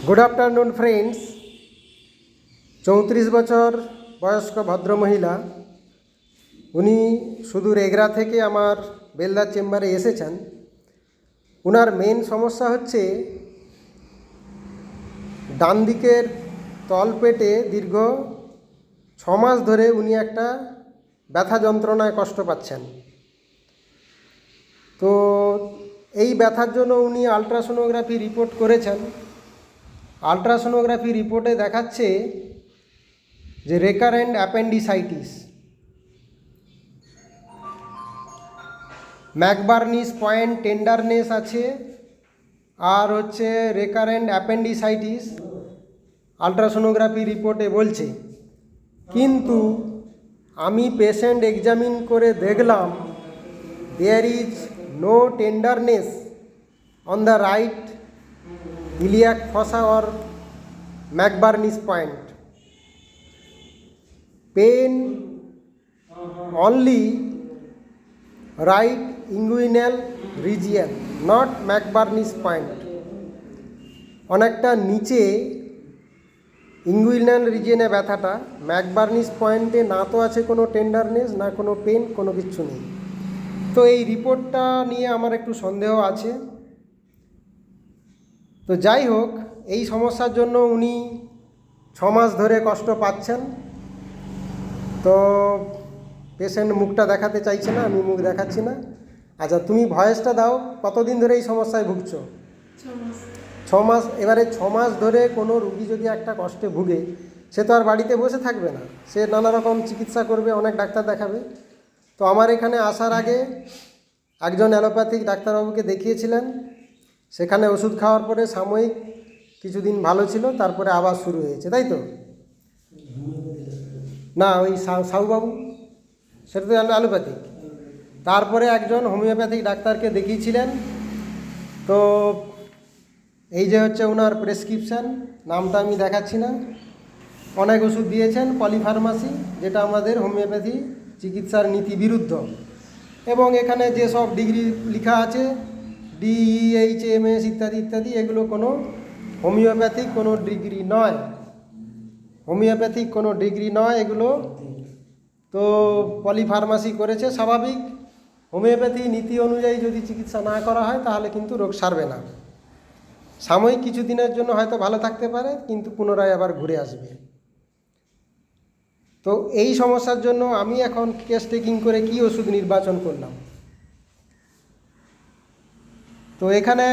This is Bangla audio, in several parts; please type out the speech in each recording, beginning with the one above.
Good afternoon friends. 34 বছর বয়স্ক ভদ্রমহিলা, উনি সুদূর এগরা থেকে আমার বেলদার চেম্বারে এসেছেন। ওনার মেন সমস্যা হচ্ছে ডান দিকের তলপেটে দীর্ঘ 6 মাস ধরে উনি একটা ব্যথা যন্ত্রণায় কষ্ট পাচ্ছেন। তো এই ব্যথার জন্য উনি আলট্রাসোনোগ্রাফি রিপোর্ট করেছেন। আলট্রাসোনোগ্রাফি রিপোর্টে দেখাচ্ছে যে রেকারেন্ট অ্যাপেন্ডিসাইটিস, ম্যাকবার্নিস পয়েন্ট টেন্ডারনেস আছে, আর হচ্ছে রেকারেন্ট অ্যাপেন্ডিসাইটিস আলট্রাসোনোগ্রাফি রিপোর্টে বলছে। কিন্তু আমি পেশেন্ট এক্সামিন করে দেখলাম there is no tenderness on the right iliac fossa or McBurney's point. Pain only right inguinal region, not McBurney's point. অনেকটা নিচে ইঙ্গুইনাল রিজিয়নে ব্যথাটা, ম্যাকবার্নিস পয়েন্টে না তো আছে কোনো টেন্ডারনেস, না কোনো পেন, কোনো কিচ্ছু নেই। তো এই রিপোর্টটা নিয়ে আমার একটু সন্দেহ আছে। তো যাই হোক, এই সমস্যার জন্য উনি 6 মাস ধরে কষ্ট পাচ্ছেন। তো পেশেন্ট মুখটা দেখাতে চাইছে না, আমি মুখ দেখাচ্ছি না। আচ্ছা, তুমি ভয়েসটা দাও। কতদিন ধরে এই সমস্যায় ভুগছো? 6 মাস। এবারে 6 মাস ধরে কোনো রুগী যদি একটা কষ্টে ভুগে, সে তো আর বাড়িতে বসে থাকবে না, সে নানা রকম চিকিৎসা করবে, অনেক ডাক্তার দেখাবে। তো আমার এখানে আসার আগে একজন অ্যালোপ্যাথিক ডাক্তারবাবুকে দেখিয়েছিলেন। সেখানে ওষুধ খাওয়ার পরে সাময়িক কিছুদিন ভালো ছিল, তারপরে আবার শুরু হয়েছে, তাই তো? না, ওই সাউবাবু, সেটা তো অ্যালোপ্যাথিক। তারপরে একজন হোমিওপ্যাথিক ডাক্তারকে দেখিয়েছিলেন। তো এই যে হচ্ছে ওনার প্রেসক্রিপশান, নামটা আমি দেখাচ্ছি না। অনেক ওষুধ দিয়েছেন, পলিফার্মাসি, যেটা আমাদের হোমিওপ্যাথি চিকিৎসার নীতি বিরুদ্ধ। এবং এখানে যেসব ডিগ্রি লেখা আছে, DEHMS ইত্যাদি ইত্যাদি, এগুলো কোনো হোমিওপ্যাথিক কোনো ডিগ্রি নয়, হোমিওপ্যাথিক কোনো ডিগ্রি নয় এগুলো। তো পলিফার্মাসি করেছে, স্বাভাবিক। হোমিওপ্যাথি নীতি অনুযায়ী যদি চিকিৎসা না করা হয় তাহলে কিন্তু রোগ সারবে না। সাময়িক কিছু দিনের জন্য হয়তো ভালো থাকতে পারে, কিন্তু পুনরায় আবার ঘুরে আসবে। তো এই সমস্যার জন্য আমি এখন কেস টেকিং করে কি ওষুধ নির্বাচন করলাম। তো এখানে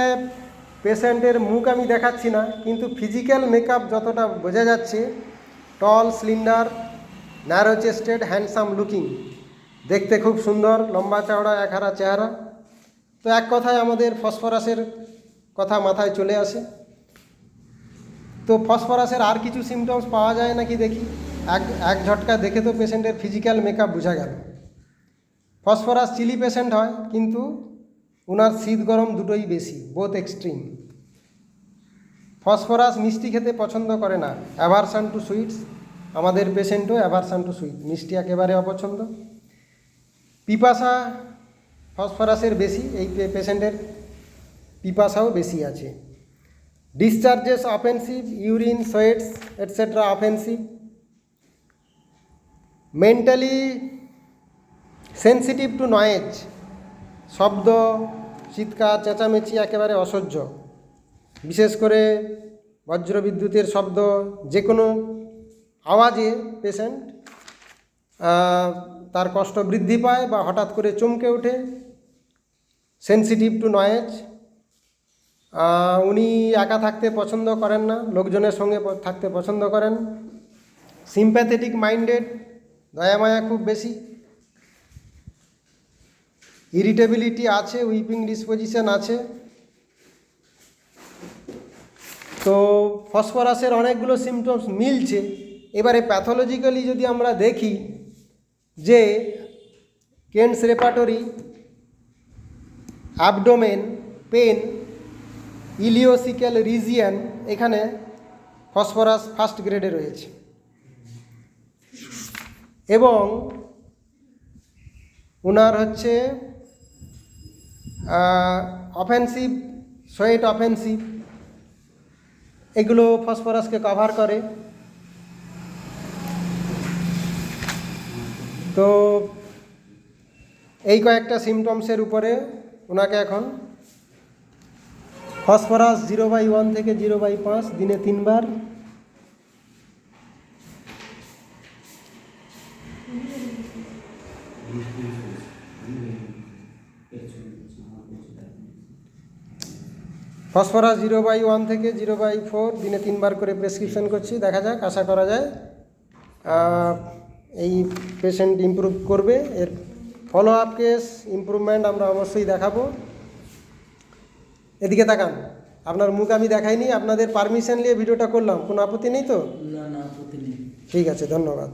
পেশেন্টের মুখ আমি দেখাচ্ছি না, কিন্তু ফিজিক্যাল মেকআপ যতটা বোঝা যাচ্ছে, টল, স্লিন্ডার, ন্যারো চেস্টেড, হ্যান্ডসাম লুকিং, দেখতে খুব সুন্দর, লম্বা চওড়া একহারা চেহারা। তো এক কথায় আমাদের ফসফরাসের কথা মাথায় চলে আসে। তো ফসফরাসের আর কিছু সিমটমস পাওয়া যায় নাকি দেখি। এক ঝটকা দেখে তো পেশেন্টের ফিজিক্যাল মেকআপ বোঝা গেল। ফসফরাস চিলি পেশেন্ট হয়, কিন্তু ওনার শীত গরম দুটোই বেশি, বোথ এক্সট্রিম। ফসফরাস মিষ্টি খেতে পছন্দ করে না, অ্যাভারশন টু সুইটস। আমাদের পেশেন্টও অ্যাভারশন টু সুইট, মিষ্টি একেবারে অপছন্দ। পিপাসা ফসফরাসের বেশি, এই পেশেন্টের পিপাসাও বেশি আছে। Discharges offensive, urine, sweats etcetera offensive. Mentally sensitive two noise, শব্দ, চিৎকার, চেঁচামেচি একেবারে অসহ্য। বিশেষ করে বজ্রবিদ্যুতের শব্দ, যে কোনো আওয়াজে পেশেন্ট তার কষ্ট বৃদ্ধি পায় বা হঠাৎ করে চমকে ওঠে। Sensitive two noise. উনি একা থাকতে পছন্দ করেন না, লোকজনের সঙ্গে থাকতে পছন্দ করেন। সিম্প্যাথেটিক মাইন্ডেড, দয়ামায়া খুব বেশি। ইরিটেবিলিটি আছে, উইপিং ডিসপোজিশন আছে। তো ফসফরাসের অনেকগুলো সিমটমস মিলছে। এবারে প্যাথোলজিক্যালি যদি আমরা দেখি যে কেন্টস রেপার্টরি, অ্যাবডোমেন, পেন, ইলিওসিক্যাল রিজিয়ন, এখানে ফসফরাস ফার্স্ট গ্রেডে রয়েছে। এবং ওনার হচ্ছে অফেন্সিভ, সোয়েট অফেন্সিভ, এগুলো ফসফরাসকে কভার করে। তো এই কয়েকটা সিমটমসের উপরে ওনাকে এখন ফসফরাস 0/1 থেকে 0/5 দিনে 3 বার, ফসফরাস 0/1 থেকে 0/4 দিনে 3 বার করে প্রেসক্রিপশন করছি। দেখা যাক, আশা করা যায় এই পেশেন্ট ইমপ্রুভ করবে। এর ফলো আপ কেস ইমপ্রুভমেন্ট আমরা অবশ্যই দেখাবো। এদিকে তাকান, আপনার মুখ আমি দেখাইনি, আপনাদের পারমিশন নিয়ে ভিডিওটা করলাম, কোনো আপত্তি নেই তো? না, আপত্তি নেই। ঠিক আছে, ধন্যবাদ।